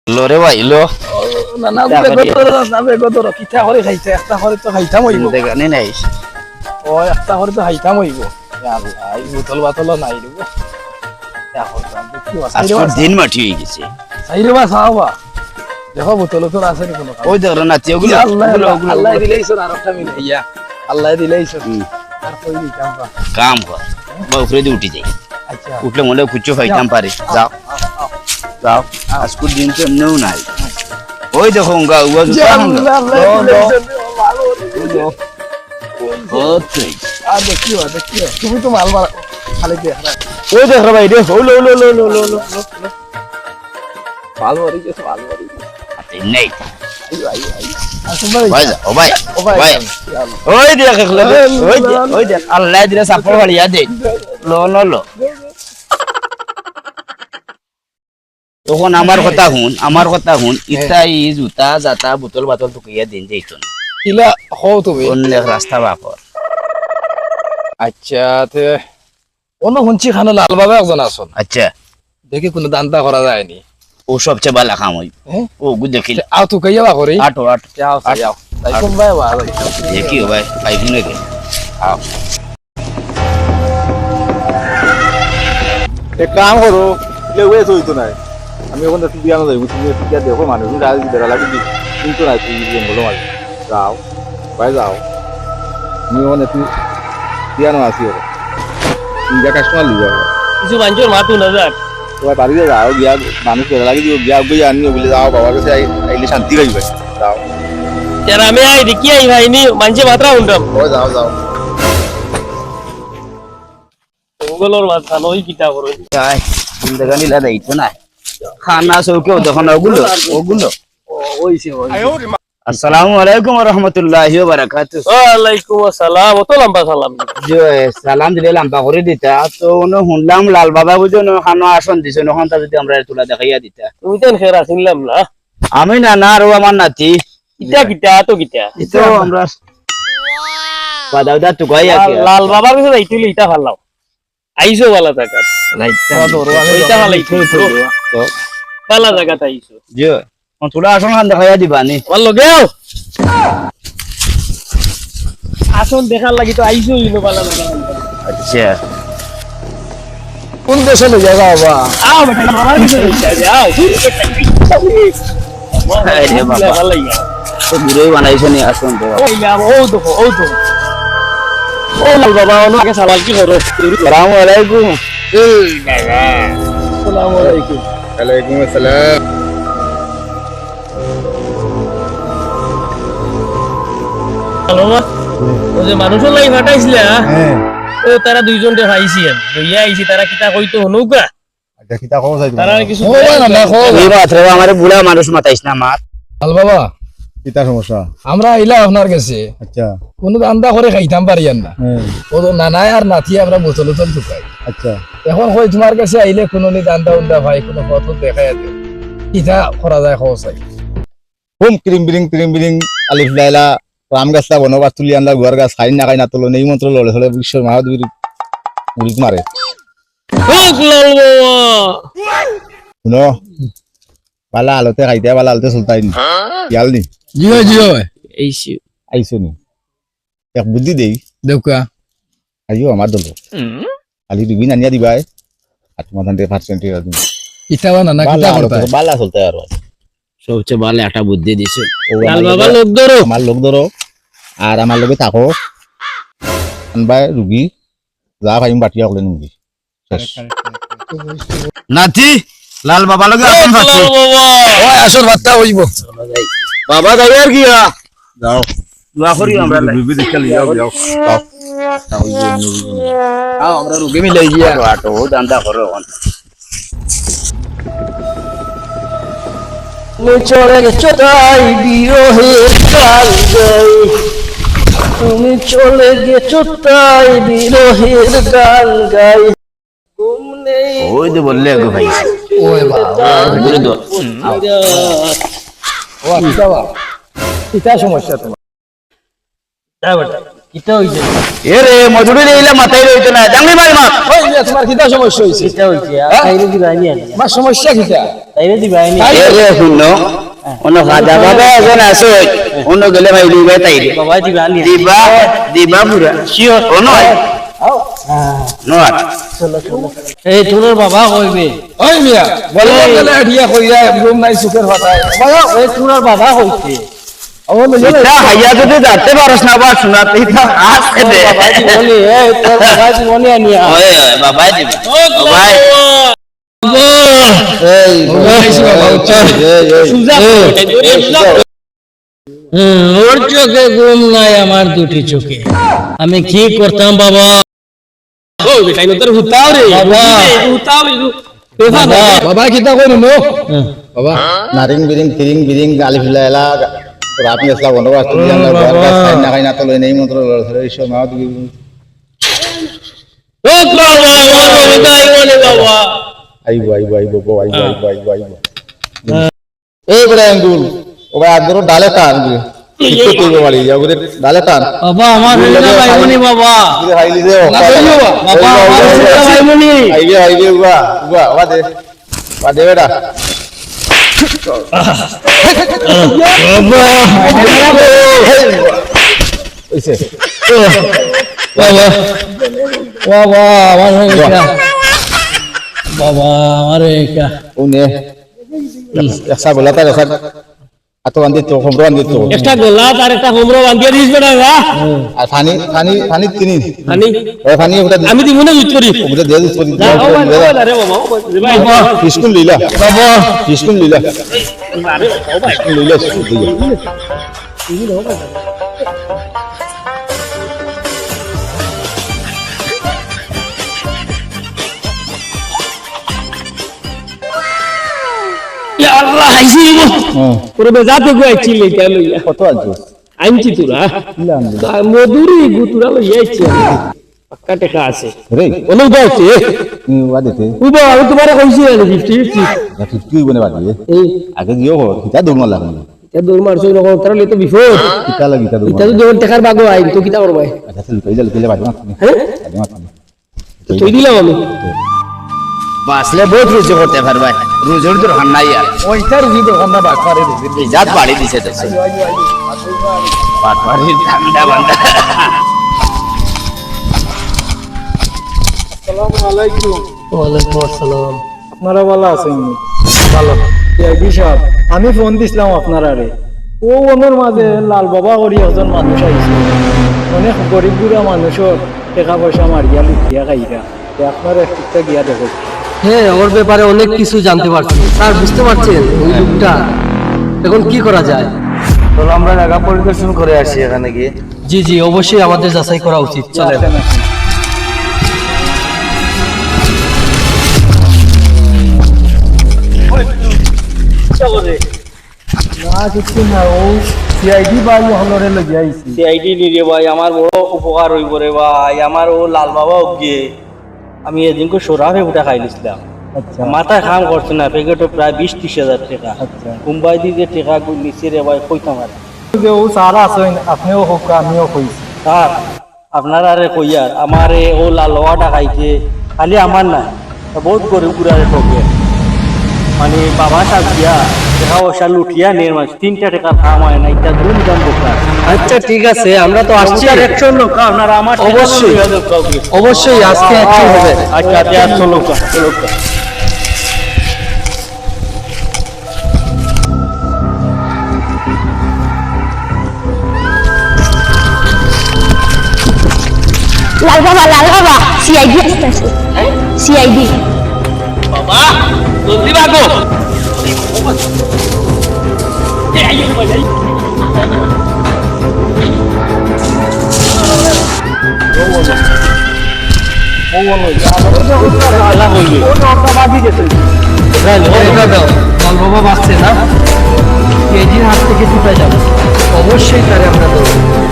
লরে ভাই লো না না বেগদর কিতা করে খাইতে একটা করে তো খাইতাম হইব দেখানি নাই ও একটা করে তো খাইতাম হইব আল্লাহ এই বোতল বাতল নাই রে আজকের দিন মাটি হয়ে গেছে সাইরে বা সাহাবা দেখো বোতল তো আছে নি কোনো ওই দেখো না ওগুলো আল্লাহ দিলেইছ আর একটা মিলাইয়া আল্লাহ দিলেইছ আর কই দিতাম বা কাম কর বা উপরে দিয়ে উঠে যাই আচ্ছা উঠলে মনে কুচো খাইতাম পারে যাও যাও আজকের দিন তো এমনিও নাই ওই দেখো গা উয়া দেখিও তুমি তো মাল মারা খালি দেখ ওই দেখ রে ভাই দেখ লো লো লো লো লো লো মাল মারি গেছে মাল মারি নেই আসুন ভাই ভাই ও ভাই ভাই ওই দেখ ওই দেখ আল্লাহ দিলে সাপড় বাড়িয়া দে লো লো লো তখন আমার কথা শুন ইটা ই জুতা জাতা বোতল বাতল টুকিয়া দিন যেত না কিলা হও তুমি অন্য রাস্তা বাপর আচ্ছা তে অন্য হুঞ্চি খানো লাল বাবা একজন আসুন আচ্ছা দেখি কোনো দান্দা করা যায়নি ও সবচেয়ে ভালো কাম হই ও গু দেখিল আও তো কইয়া বা করি আটো যাও যাও তাই কোন ভাই বা দেখি ভাই পাইবি নাকি আও এক কাম করো লেউয়ে হইতো নাই আমি ওখান থেকে বিয়ানো যাইব তুমি টিকা দেখো মানুষ রাজ বেড়া লাগি কিন্তু না তুই জঙ্গল মাঝে যাও ভাই যাও আমি ওখানে তুই বিয়ানো আসি ওর তুমি যা কাস্টমার লিবা কিছু বাঞ্চর মাতু না যাক তোমার বাড়িতে যাও গিয়া মানুষ বেড়া লাগি দিব গিয়া গিয়ে আনিও বলে যাও বাবার কাছে আইলে শান্তি পাইবে যাও যারা আমি আই দেখি আই ভাই নি মানছে মাত্রা উন্ডম ও যাও যাও জঙ্গলর মাছ খানোই কিতা করো যাই জিন্দেগানি লা দাইতো না খানা চৌকেও দেখো না ওগুলো ওইছে আসসালামু আলাইকুম ওয়া রাহমাতুল্লাহি ওয়া বারাকাতুহু ওয়ালাইকুম আসসালাম অত লম্বা সালাম জি সালাম দিলে লম্বা করে দিতা তো ওনো শুনলাম লাল বাবা বুঝো না খানো আসন দিছে নখন তা যদি আমরা তুলা দেখাইয়া দিতা তুমি তেন খেরা শুনলাম না আমি না না আর আমার নাতি কিতা কিতা তো কিতা তো আমরা বাদাউদা তো গাইয়া লাল বাবার কাছে যাইতিলি ইটা ভালাও আইছো বালা জায়গা ওইটা ভালো তো বালা জায়গা আইছো জি তুলা আসন খান দেখাইয়া দিবানি আমার লগেও আসন দেখার লাগি তো আইছো ইনো বালা জায়গা আচ্ছা কোন দেশে লই যাবা বাবা আও বেটা বাবার কাছে যাও আরে বাবা ভালো লাগা তো বুড়োই বানাইছো নি আসন তো ও তো ও লাল বাবা ওনো আগে সালাম কি করো আসসালামু আলাইকুম এই বাবা আসসালামু আলাইকুম ওয়ালাইকুম আসসালাম হ্যালো ও যে মানুষের লাই ফাটাইছিলা ও তারা দুইজন দে খাইছিলেন লইয়া আইছি তারা কিতা কইতো হনুকা আচ্ছা কিতা কও যাইতো তারা কিছু এই রাত্রে আমারে বুড়া মানুষ মাতাইছ না মাত লাল বাবা কিতা সমস্যা আমরা আইলা আপনার কাছে আচ্ছা কোনো দান্দা করে খাইতাম পারিয়ান না ও তো নানায় আর নাতি আমরা বোতল ঢুকাই আচ্ছা এখন কই তোমার কাছে আইলে কোনো নি দান্দা উন্দা ভাই কোনো পথ দেখাই দে কিতা করা যায় খোঁজ চাই হুম ক্রিম বিরিং আলিফ লাইলা রাম গাছটা বনবাস তুলি আনলা ঘর গাছ খাই না খাই না তোলো নেই মন্ত্র লড়ে হলে বিশ্ব মহাদেবীর উড়িক মারে শুনো বালা আলোতে খাইতে বালা আলোতে চলতাই নি ইয়াল নি জিও এইছি আইসো নি এক বুদ্ধি দেই দেউকা আইও আমার দল খালি দিবি নানিয়া দিবাই আর তোমার ধান পার্সেন্টেজ আছে কিতাবা না কিতা করতা বালা চলতে আর সবচেয়ে ভালো একটা বুদ্ধি দিছে লাল বাবা লোক ধরো আমার লোক ধরো আর আমার লগে থাকো আনবাই রুগী যা খাইম বাটিয়া হলে নুগি নাতি লাল বাবা লগে আসন পাচ্ছি ওই আসর ভাতটা হইব বাবা যাই আর কি যাও দোয়া করি আমরা রুগী দেখে লিয়াও যাও যাও আমরা রুগী মিলাই গিয়া আটো দান্দা করো এখন তুমি চলে গেছো তাই বিরহের গান গাই তুমি চলে গেছো তাই বিরহের গান গাই ওই যে বললে গো ভাই ওই বাবা বলে দাও ও কিতা সমস্যা তোমার কিটা হইছে এ রে মজুরি দিলে মাথায় রইতো না জানলি ভাই মা ওই যে তোমার কিটা সমস্যা হইছে কিটা হইছে তাইরে দিবাইনি আনি আমার সমস্যা কিটা তাইরে দিবাইনি এ রে শুনো অন্য খাজা বাবা এজন আছে অন্য গেলে ভাই দিবে তাইরে বাবা দিবানি দিবা দিবা পুরা শিওর ও নয় নয় এই তোর বাবা কইবে ওই মিয়া বলে গেলে আডিয়া কইরা রুম নাই সুখের ফাটায় বাবা এই তোর বাবা কইছে ও মিলে এটা হাইয়া যদি যাতে পারস না বা শোনাতে তো আসতে দে বাবা জীবনে এই তোর বাবা জীবনে আনিয়া ওই বাবা দিবা বাবা এই বাবা উচ্চা সুজা ওর চোখে ঘুম নাই আমার দুটি চোখে আমি কি করতাম বাবা ও বেটাই নতর হুতাও রে বাবা হুতাও বাবা বাবা কিটা কইরু নো বাবা নারিং বিরিং বিরিং গালি ফিলাইলা রাত নেসলা বন্ধ করে তুমি আমরা ঘর কাজ খাই না খাই না তো লই নেই মন্ত্র লড়ছরে ঈশ্বর মা দিবি ও বাবা ও হুতাই বলে বাবা আইবো এই বড় আঙ্গুল ও ভাই আদর ডালে টান দি কিছু কইবো বাড়ি যাও করে ডালে টান বাবা আমার হইলা ভাইমনি বাবা দিলে হাইলি দে বাবা আমার হইলা ভাইমনি আইবে ওয়া দে বেটা ওইছে বাবা বাবা আমার হইলা বাবা আমার হইলা উনে এসা বলাতা এসা আতো আন্দি তো হোমরো আন্দি তো একটা গোলা আর একটা হোমরো বান্ধিয়ে দিস বেটা গা আর ফানি তিনি হানি ওই ফানি ওটা আমি দিব না জুত করি ওটা দিয়ে দিস করি আরে বাবা স্কুল লইলা বাবা স্কুল লইলা আরে বাবা স্কুল লইলা ইয়া আল্লাহ আইছি পুরো বেজাতে গো আইছি লইতা লইয়া কত আছো আইছি তোরা মধুরি গুতুরা লইয়া আইছি পাক্কা টাকা আছে রে অনু দাওতে ওয়া দিতে উবা আমি তোমারে কইছি 50 50 বনে বাদি এই আগে দিও কিটা দৌড় লাগা তে দৌড় মারছো না কোন তারা লইতো বিফোর কিটা লাগি কিটা এটা তো দৌড় টাকার বাগো আই তো কিটা করবাই আচ্ছা চল কইলে বাদি মাত হ্যাঁ বাদি মাত তো তুই দিলাম আমি বাসলে বহুত রুজি করতে পারবাই রুজির তো হান নাই আর ওইটার ভিডিও আমরা বাক পারে দিছি ইজাত বাড়ি দিছে তো পাটবাড়ি ঠান্ডা বান্দা আসসালামু আলাইকুম ওয়ালাইকুম আসসালাম আপনারা ভালো আছেন ভালো এই সাহেব আমি ফোন দিছিলাম আপনারা রে ও ওনার মাঝে লাল বাবা করি একজন মানুষ আইছে অনেক গরিব বুড়া মানুষের টাকা পয়সা মারিয়া লুটিয়া খাইরা আপনার একটা গিয়া দেখো হ্যাঁ ওর ব্যাপারে অনেক কিছু জানতে পারছি স্যার বুঝতে পারছেন ওই লোকটা এখন কি করা যায় চলো আমরা জায়গা পরিদর্শন করে আসি এখানে গিয়ে জি জি অবশ্যই আমাদের যাচাই করা উচিত চলেন না কিছু না ও সিআইডি বা হলরে লগে আইছি সিআইডি নিয়ে ভাই আমার বড় উপকার হইব রে ভাই আমার ও লাল বাবা গিয়ে আমি এদিনকে সোরাফে উঠা খাইলিছিলাম আচ্ছা মাথা কাম করছে না প্যাকেটও প্রায় 20-30 হাজার টাকা আচ্ছা মুম্বাই দিয়ে যে টাকা নিচে রে ভাই কইতাম আর যে ও সারা আছেন আপনিও হোক আমিও কইছি স্যার আপনারা আরে কইয়ার আমার ও লাল বাবাটা খাইছে খালি আমার না বহুত গরিব গুড়ারে ঠকে মানে বাবা সাহেব দিয়া টাকা পয়সা লুটিয়া নের মাস 3টা টাকা কাম হয় না এটা ধুম দাম দোকান আচ্ছা ঠিক আছে আমরা তো আসছি একশো লোক আপনারা আমার টাকা অবশ্যই। লুটিয়া দেন কাউকে। অবশ্যই আজকে অ্যাকশন হবে আচ্ছা 150 লোক লোক লাল বাবা সিআইডি আসতেছে সিআইডি বাবা জলদি ভাগো লাল বাবা বাঁচছে না এজির হাত থেকে ছুটে যাবে অবশ্যই তারে আমরা ধরবো